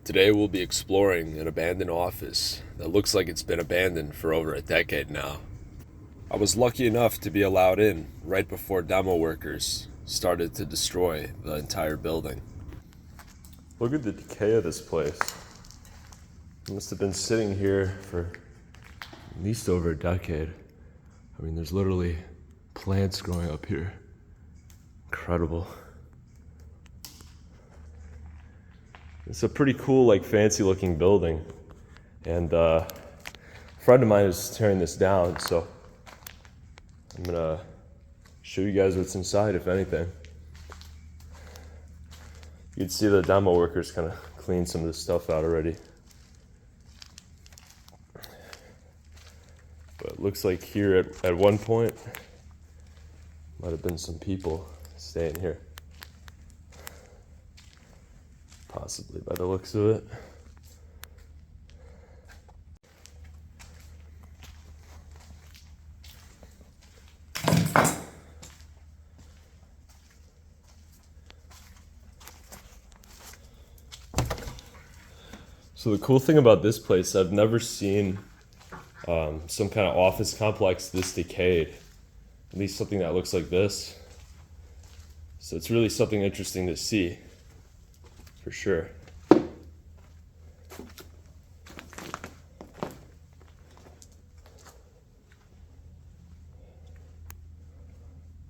Today we'll be exploring an abandoned office that looks like it's been abandoned for over a decade now. I was lucky enough to be allowed in right before demo workers started to destroy the entire building. Look at the decay of this place. It must have been sitting here for at least over a decade. I mean, there's literally plants growing up here. Incredible. It's a pretty cool, fancy looking building. And a friend of mine is tearing this down, so I'm gonna show you guys what's inside, if anything. You can see the demo workers kind of clean some of this stuff out already. But it looks like here at one point, might have been some people staying here. Possibly by the looks of it. So the cool thing about this place, I've never seen some kind of office complex this decayed. At least something that looks like this. So it's really something interesting to see, for sure.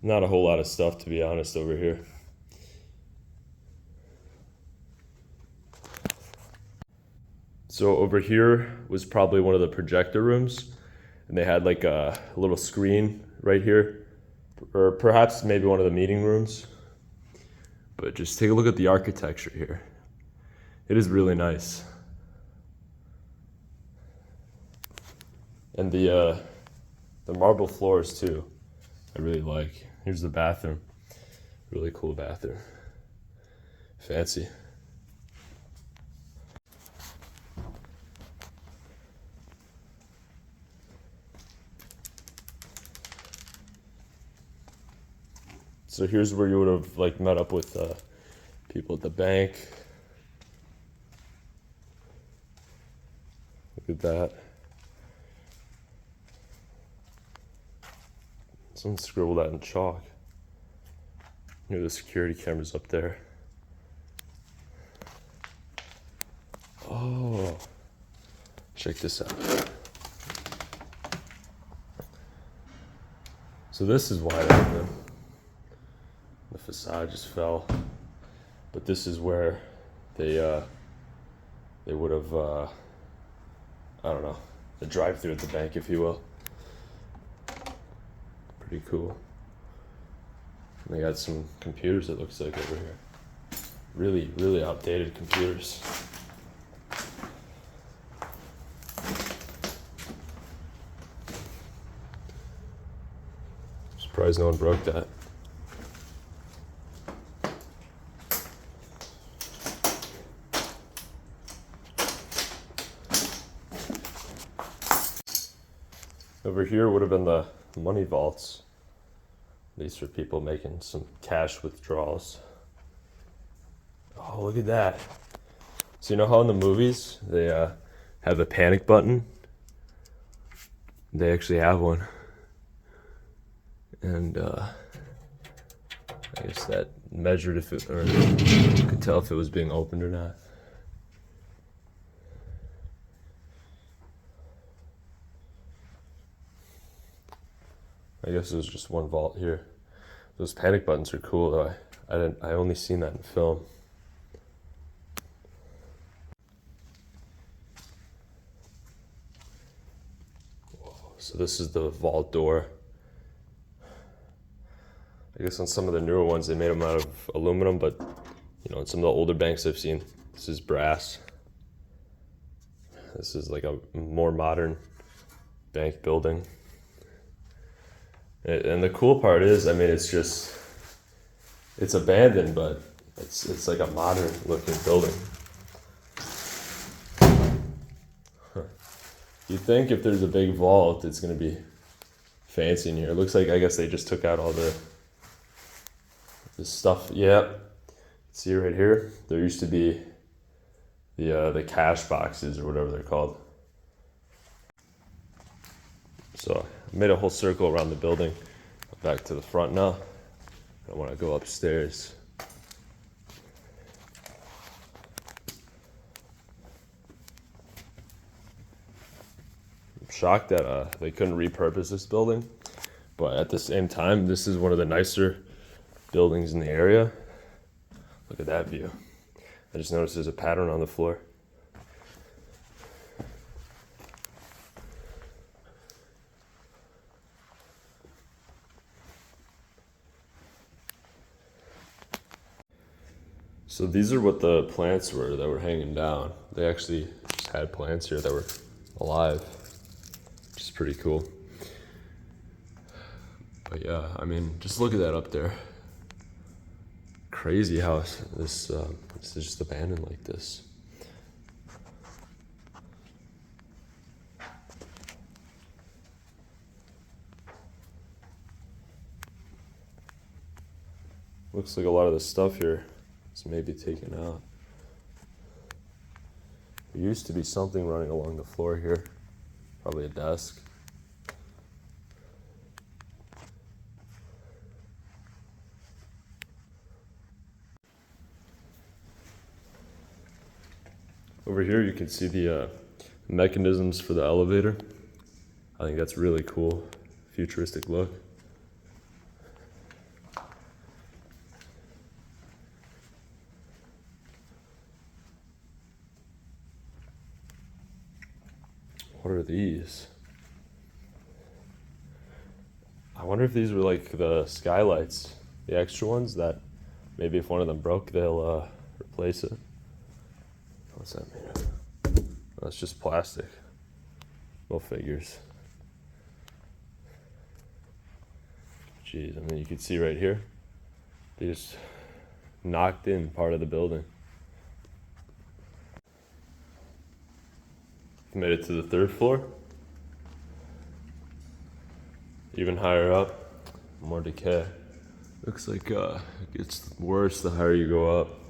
Not a whole lot of stuff, to be honest, over here. So over here was probably one of the projector rooms, and they had a little screen right here, or perhaps maybe one of the meeting rooms. But just take a look at the architecture here. It is really nice. And the marble floors too, I really like. Here's the bathroom. Really cool bathroom. Fancy. So here's where you would have met up with people at the bank. Look at that. Someone scribbled that in chalk. Here, the security camera's up there. Oh, check this out. So this is wide open. The facade just fell, but this is where they would have, I don't know, the drive-thru at the bank, if you will. Pretty cool. And they got some computers, it looks like, over here. Really, really outdated computers. Surprised no one broke that. Over here would have been the money vaults. These for people making some cash withdrawals. Oh, look at that. So you know how in the movies they have the panic button? They actually have one. And I guess that measured if it, or you could tell if it was being opened or not. I guess it was just one vault here. Those panic buttons are cool though. I only seen that in film. So this is the vault door. I guess on some of the newer ones they made them out of aluminum, but in some of the older banks I've seen, this is brass. This is like a more modern bank building. And the cool part is, I mean, it's abandoned, but it's like a modern looking building. You'd think if there's a big vault, it's gonna be fancy in here. It looks like, I guess they just took out all the stuff. Yeah, see right here, there used to be the cash boxes or whatever they're called. So I made a whole circle around the building. Back to the front now. I want to go upstairs. I'm shocked that they couldn't repurpose this building, but at the same time, this is one of the nicer buildings in the area. Look at that view. I just noticed there's a pattern on the floor. So these are what the plants were that were hanging down. They actually just had plants here that were alive, which is pretty cool. But yeah, I mean, just look at that up there. Crazy how this is just abandoned like this. Looks like a lot of the stuff here is maybe taken out. There used to be something running along the floor here, probably a desk. Over here you can see the mechanisms for the elevator. I think that's really cool, futuristic look. What are these? I wonder if these were like the skylights, the extra ones that maybe if one of them broke, they'll replace it. What's that made of? Oh, it's just plastic. No figures. Jeez, I mean, you can see right here, they just knocked in part of the building. Made it to the third floor. Even higher up, more decay. Looks like it gets worse the higher you go up.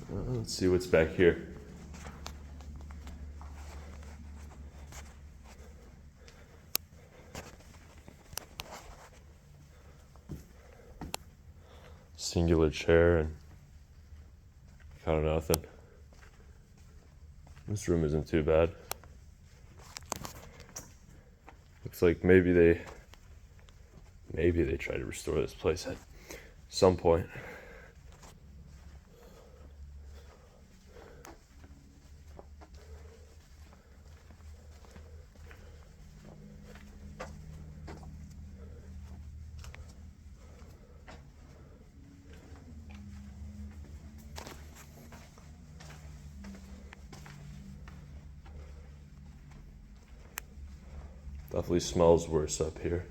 Let's see what's back here. Singular chair and kind of nothing. This room isn't too bad. Looks like maybe they tried to restore this place at some point. Definitely smells worse up here.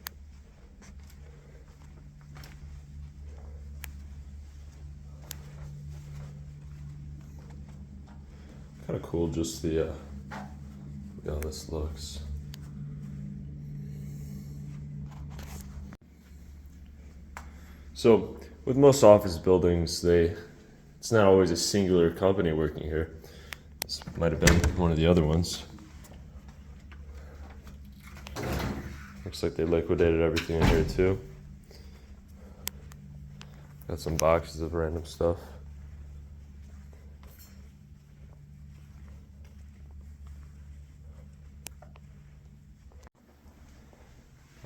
Kind of cool, just the how this looks. So with most office buildings, it's not always a singular company working here. This might have been one of the other ones. Looks like they liquidated everything in here too. Got some boxes of random stuff.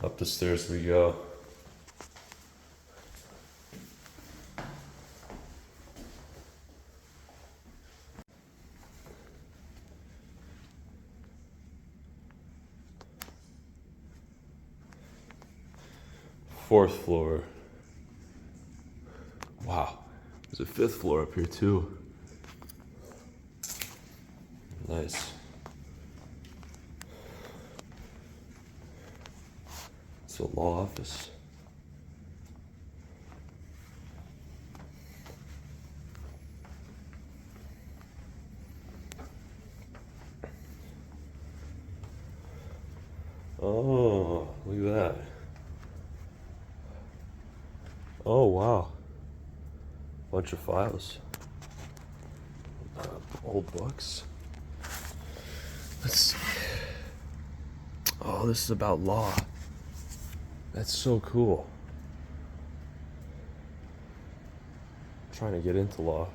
Up the stairs we go. Fourth floor. Wow, there's a fifth floor up here too. Nice. It's a law office. Oh, look at that. Oh, wow. Bunch of files. Old books. Let's see. Oh, this is about law. That's so cool. I'm trying to get into law.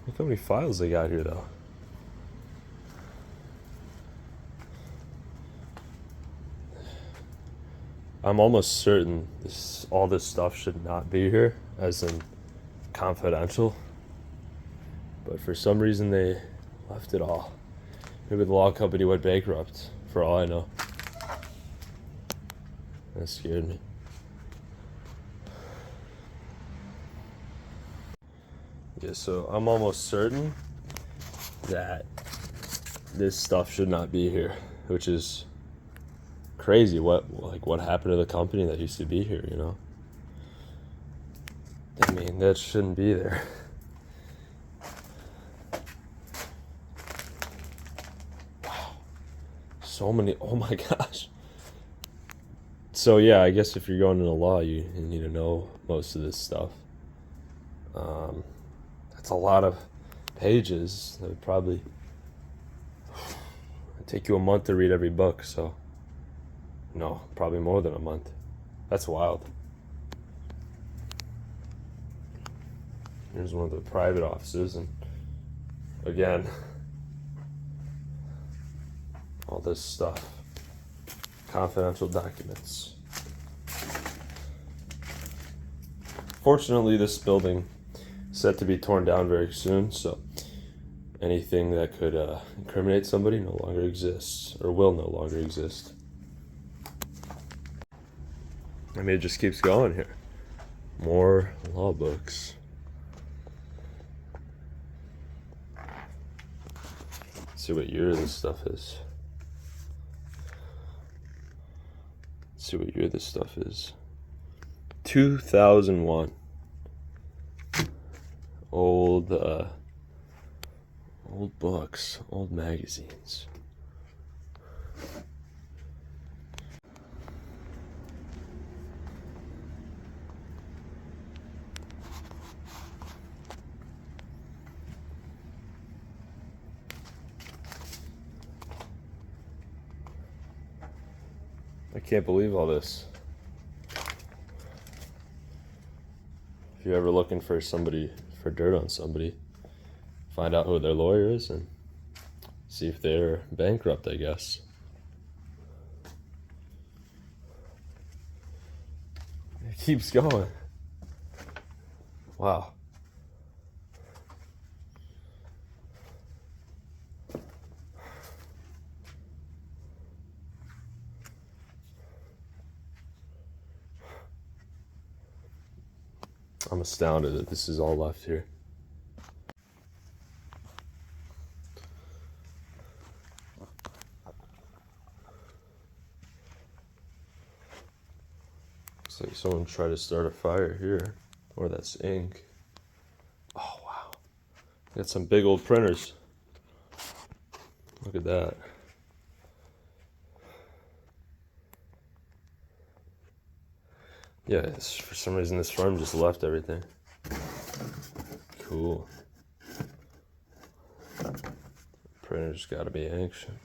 Look how many files they got here, though. I'm almost certain all this stuff should not be here, as in confidential. But for some reason they left it all. Maybe the law company went bankrupt, for all I know. That scared me. Yeah, so I'm almost certain that this stuff should not be here, which is crazy. What happened to the company that used to be here, you know? I mean, that shouldn't be there. Wow. So many, oh my gosh. So yeah, I guess if you're going into law, you need to know most of this stuff. That's a lot of pages. That would probably take you a month to read every book, so no, probably more than a month. That's wild. Here's one of the private offices, and again, all this stuff. Confidential documents. Fortunately, this building is set to be torn down very soon, so anything that could incriminate somebody no longer exists, or will no longer exist. I mean, it just keeps going here. More law books. Let's see what year this stuff is. Let's see what year this stuff is. 2001. Old books, old magazines. I can't believe all this. If you're ever looking for dirt on somebody, find out who their lawyer is and see if they're bankrupt, I guess. It keeps going. Wow. I'm astounded that this is all left here. Looks like someone tried to start a fire here. Or that's ink. Oh, wow. Got some big old printers. Look at that. Yeah, for some reason this firm just left everything. Cool. Printer's gotta be ancient.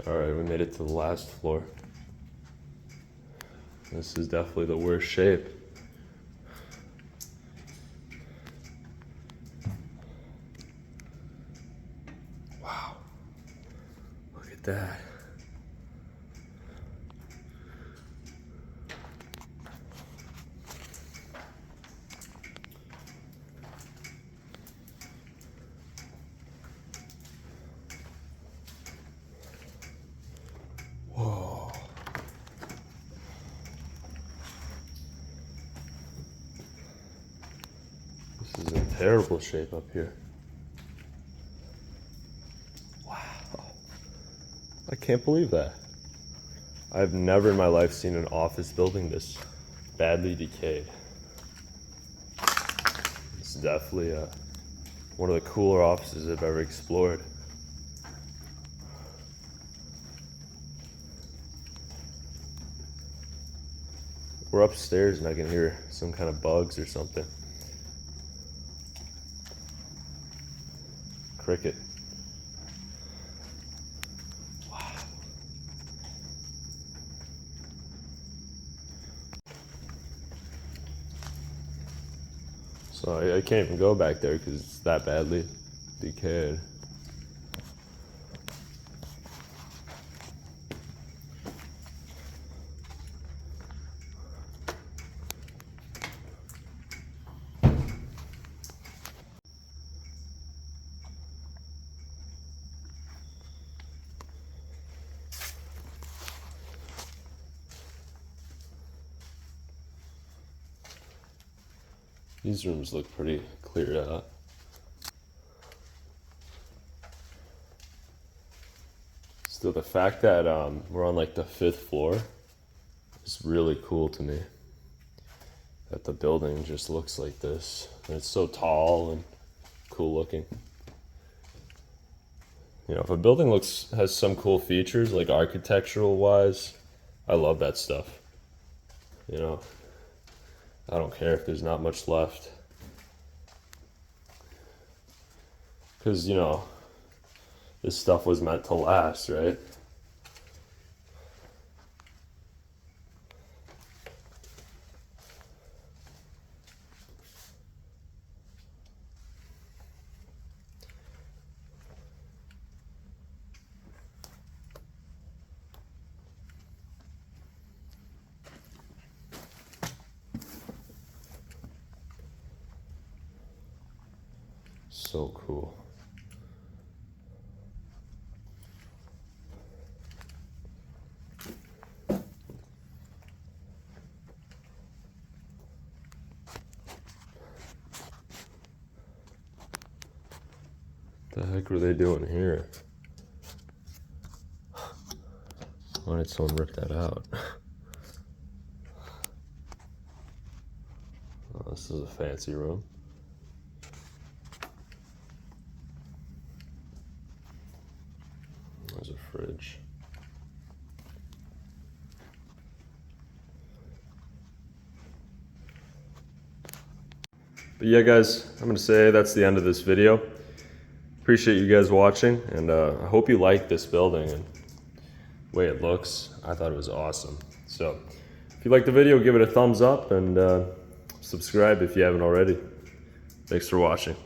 Alright, we made it to the last floor. This is definitely the worst shape. Wow. Look at that. Whoa. This is in terrible shape up here. Wow. I can't believe that. I've never in my life seen an office building this badly decayed. It's definitely one of the cooler offices I've ever explored. We're upstairs and I can hear some kind of bugs or something. Cricket. Wow. So I can't even go back there because it's that badly decayed. These rooms look pretty cleared out. Still, the fact that we're on like the 5th floor is really cool to me. That the building just looks like this. And it's so tall and cool looking. You know, if a building has some cool features, like architectural wise, I love that stuff. You know, I don't care if there's not much left. Because, you know, this stuff was meant to last, right? So cool. The heck were they doing here? Why did someone rip that out? Oh, this is a fancy room. There's a fridge. But yeah, guys, I'm gonna say that's the end of this video. Appreciate you guys watching, and I hope you like this building and the way it looks. I thought it was awesome. So if you like the video, give it a thumbs up and subscribe if you haven't already. Thanks for watching.